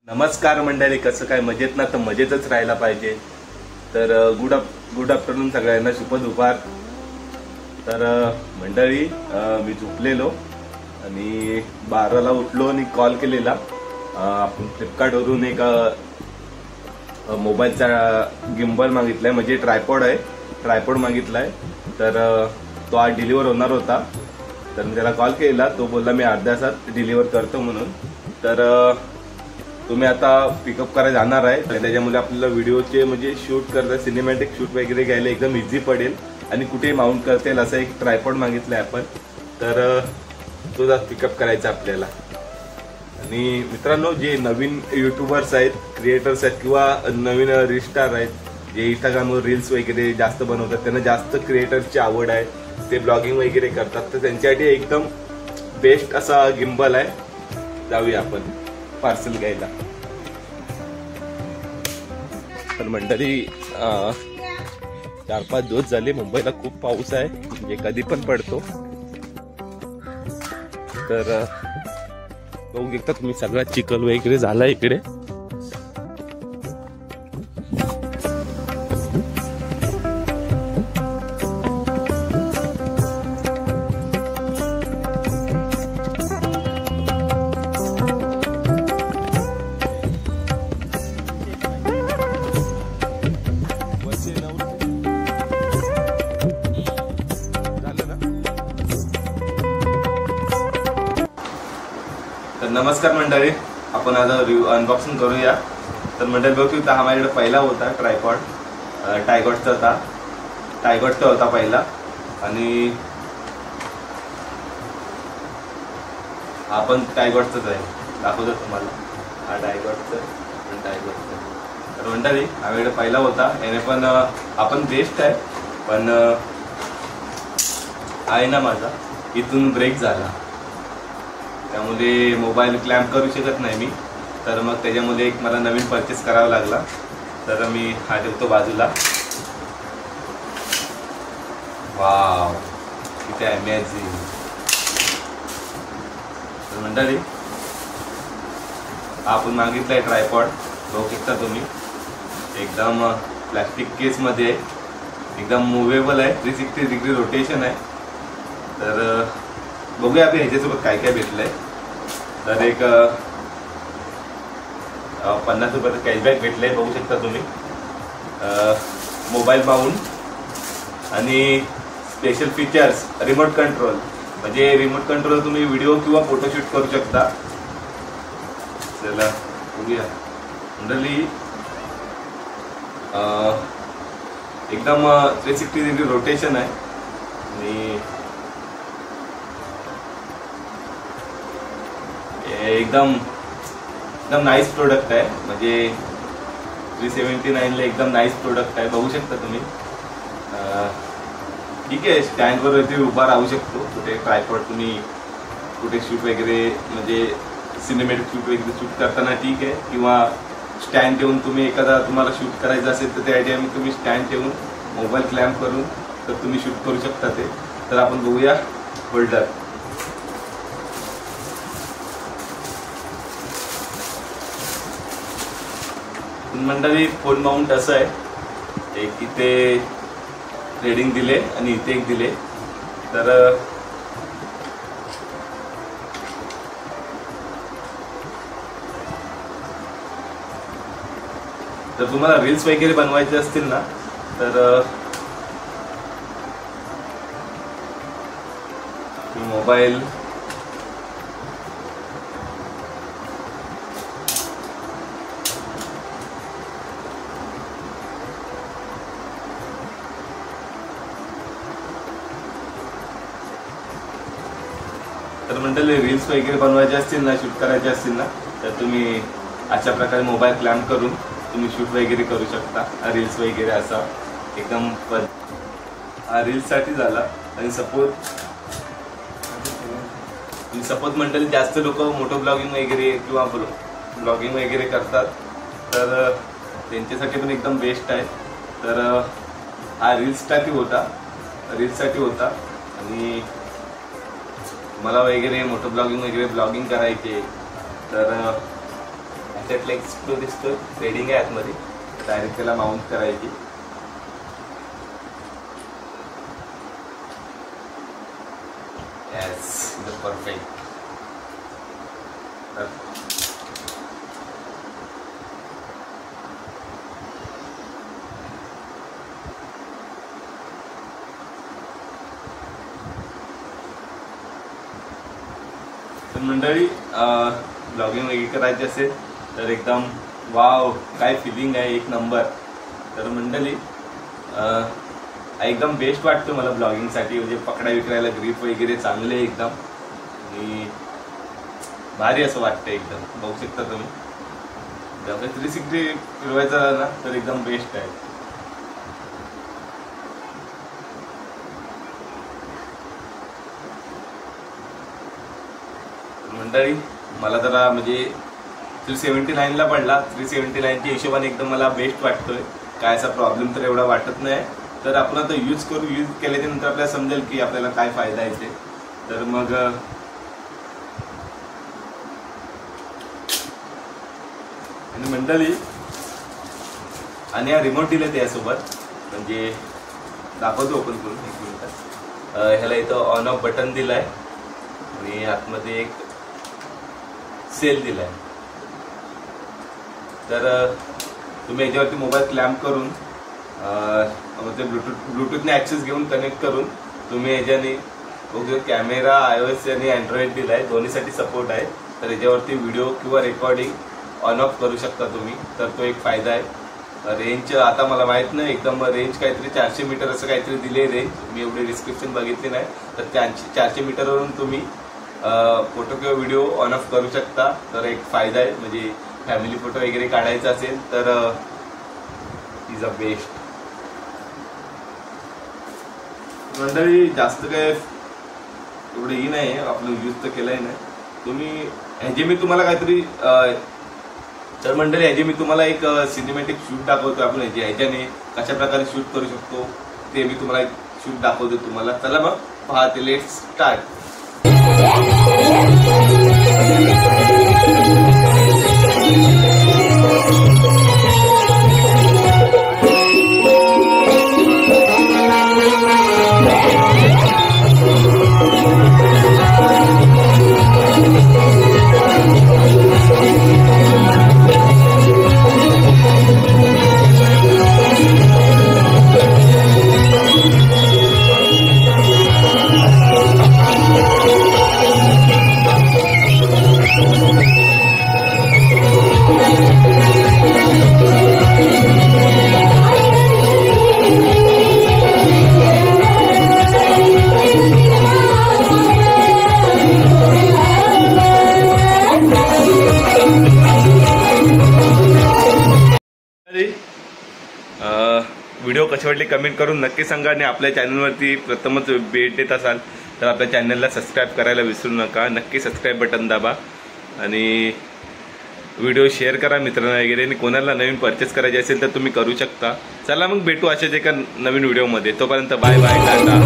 नमस्कार मंडळी, कसं काय मजेत ना? तर मजेतच राहायला पाहिजे. तर गुड आफ्टरनून सगळ्यांना, शुभ दुपार. तर मंडळी, मी झोपलेलो आणि 12ला उठलो आणि कॉल केलेला. आपण फ्लिपकार्टवरून एक मोबाईलचा गिम्बल मागितलाय, म्हणजे ट्रायपॉड मागितलाय. तर तो आज डिलिव्हर होणार होता. तर मी त्याला कॉल केला, तो बोलला मी अर्ध्या तासात डिलिव्हर करतो म्हणून. तर तुम्ही आता पिकअप करायला जाणार आहे. त्याच्यामुळे आपल्याला व्हिडिओचे म्हणजे शूट करता, सिनेमॅटिक शूट वगैरे घ्यायला एकदम इझी पडेल आणि कुठे माउंट करता येईल असं एक ट्रायपॉड मागितलाय आपण. तर तो जात पिकअप करायचा आपल्याला. आणि मित्रांनो, जे नवीन युट्यूबर्स आहेत, क्रिएटर्स आहेत किंवा नवीन रीस्टार आहेत, जे इंस्टाग्रामवर रील्स वगैरे जास्त बनवतात, त्यांना जास्त क्रिएटर्सची आवड आहे, ते ब्लॉगिंग वगैरे करतात, तर त्यांच्यासाठी एकदम बेस्ट असा गिम्बल आहे. जाऊया आपण पार्सल घ्यायला. तर मंडळी, 4-5 दिवस झाले मुंबईला खूप पाऊस आहे, म्हणजे कधी पण पडतो. तर बघू शकता तुम्ही, सगळा चिखल वगैरे झाला इकडे. तर नमस्कार मंडळी, आपण आता अनबॉक्सिंग करूया. तर मंडळी बघू शकता, हा माझ्याकडे पहिला होता ट्रायपॉड, टायगॉटचा होता पहिला. आणि हा पण टायगॉटचाच आहे, दाखवतो तुम्हाला. हा टायगॉटचा. तर मंडळी, हा माझ्याकडे पहिला होता, याने पण आपण बेस्ट आहे. पण आहे ना, माझा इथून ब्रेक झाला, त्यामुळे मोबाईल क्लॅम्प करू शकत नाही मी. तर मग त्याच्यामध्ये एक मला नवीन परचेस करावा लागला. तर मी हा ठेवतो बाजूला. वाव, किती अमेझिंग. तर मंडळी, आपण मागितलाय ट्रायपॉड, बघू शकता तुम्ही. एकदम प्लॅस्टिक केसमध्ये, एकदम मुव्हेबल आहे, 360 डिग्री रोटेशन आहे. तर बघूया आपण ह्याच्यासोबत काय काय भेटलंय. तर एक 50 रुपयाचं कॅशबॅक भेटलंय, बघू शकता तुम्ही. मोबाईल माउंट आणि स्पेशल फीचर्स, रिमोट कंट्रोल, म्हणजे रिमोट कंट्रोल तुम्ही व्हिडिओ किंवा फोटोशूट करू शकता. चला बघूया मंडळी. एकदम 360 डिग्री रोटेशन आहे आणि एकदम नाईस प्रोडक्ट आहे. म्हणजे 379 ला एकदम नाईस प्रोडक्ट आहे, बघू शकता तुम्ही. ठीक आहे, स्टँडवर वरती उभा राहू शकतो. कुठे ट्रायपॉड तुम्ही कुठे शूट वगैरे, म्हणजे सिनेमॅटिक शूट वगैरे शूट करताना ठीक आहे. किंवा स्टँड ठेवून तुम्ही एखादा तुम्हाला शूट करायचं असेल तर त्या टाइम तुम्ही स्टँड ठेवून मोबाईल क्लॅम्प करून तर तुम्ही शूट करू शकता ते. तर आपण बघूया होल्डर. मंडळी, फोन माउंट असं आहे, एक इथे थ्रेडिंग दिले आणि इथे एक दिले. तर तुम्हाला रील्स वगैरे बनवायचे असतील ना, तर मोबाईल तर मंडळी, रील्स वगैरे बनवायचे असतील ना, शूट करायचे असतील ना, तर तुम्ही अशा प्रकारे मोबाईल क्लॅम्प करून तुम्ही शूट वगैरे करू शकता. रील्स वगैरे असा एकदम रील्ससाठी झाला. आणि सपोज मंडळी, जास्त लोक मोठं ब्लॉगिंग वगैरे किंवा ब्लॉगिंग वगैरे करतात, तर त्यांच्यासाठी पण एकदम बेस्ट आहे. तर हा रील्ससाठी होता आणि मला वगैरे मोठं ब्लॉगिंग करायचे, तर बॅकसेटला एक स्क्रू दिसतो, थ्रेडिंग आहे आतमध्ये, डायरेक्ट त्याला माउंट करायची. Yes, perfect. तर मंडळी, ब्लॉगिंग वगैरे करायची असेल तर एकदम वाव, काय फिलिंग आहे, एक नंबर. तर मंडळी, एकदम बेस्ट वाटतं मला ब्लॉगिंगसाठी, म्हणजे पकडा विकरायला ग्रिप वगैरे चांगले एकदम, आणि भारी असं वाटतं एकदम. बघू शकता तुम्ही, जर 360 फिरवायचा ना तर एकदम बेस्ट आहे. मंडळी, मला जरा म्हणजे 379ला पडला. 379च्या हिशोबाने एकदम मला बेस्ट वाटतोय. काय असा प्रॉब्लेम तर एवढा वाटत नाही. तर आपण आता यूज केल्याच्या नंतर आपल्याला समजेल की आपल्याला काय फायदा आहे ते. तर मग आणि मंडळी, आणि हा रिमोट दिले त्यासोबत, म्हणजे दाखवतो ओपन करून एक मिनिटात. ह्याला इथं ऑन ऑफ बटन दिलाय आणि आतमध्ये एक सेल दिलाय. तर तुम्ही याच्यावरती मोबाईल क्लॅम्प करून म्हणजे ब्लूटूथने ॲक्सेस घेऊन कनेक्ट करून तुम्ही याच्याने कॅमेरा, iOS आणि अँड्रॉइड दिलाय, दोन्हीसाठी सपोर्ट आहे. तर याच्यावरती व्हिडिओ किंवा रेकॉर्डिंग ऑन ऑफ करू शकता तुम्ही. तर तो एक फायदा आहे. रेंज आता मला माहित नाही, एकदम रेंज काहीतरी 400 मीटर असं काहीतरी दिले रेंज. मी एवढी डिस्क्रिप्शन बघितली नाही. तर 400 मीटरवरून तुम्ही फोटो किंवा व्हिडिओ ऑन ऑफ करू शकता. तर एक फायदा आहे, म्हणजे फॅमिली फोटो वगैरे काढायचा असेल तर इज अ बेस्ट. मंडळी, जास्त काय एवढं ही नाही, आपलं यूज तर केलंय नाही तुम्ही. ह्याचे मी तुम्हाला काहीतरी तर मंडळी, ह्याचे मी तुम्हाला एक सिनेमॅटिक शूट दाखवतो. आपण ह्याच्याने कशा प्रकारे शूट करू शकतो ते मी तुम्हाला एक शूट दाखवतो तुम्हाला. चला मग पाहते, लेट्स स्टार्ट. व्हिडिओ कशी वाटली कमेंट करून नक्की सांगा. आणि आपल्या चॅनलवरती प्रथमच भेट देत असाल तर आपल्या चॅनलला सबस्क्राईब करायला विसरू नका. नक्की सबस्क्राईब बटन दाबा आणि व्हिडिओ शेअर करा मित्रांना वगैरे. आणि कोणाला नवीन परचेस करायचे असेल तर तुम्ही करू शकता. चला मग भेटू अशाच एका नवीन व्हिडिओमध्ये. तोपर्यंत बाय बाय, टाटा.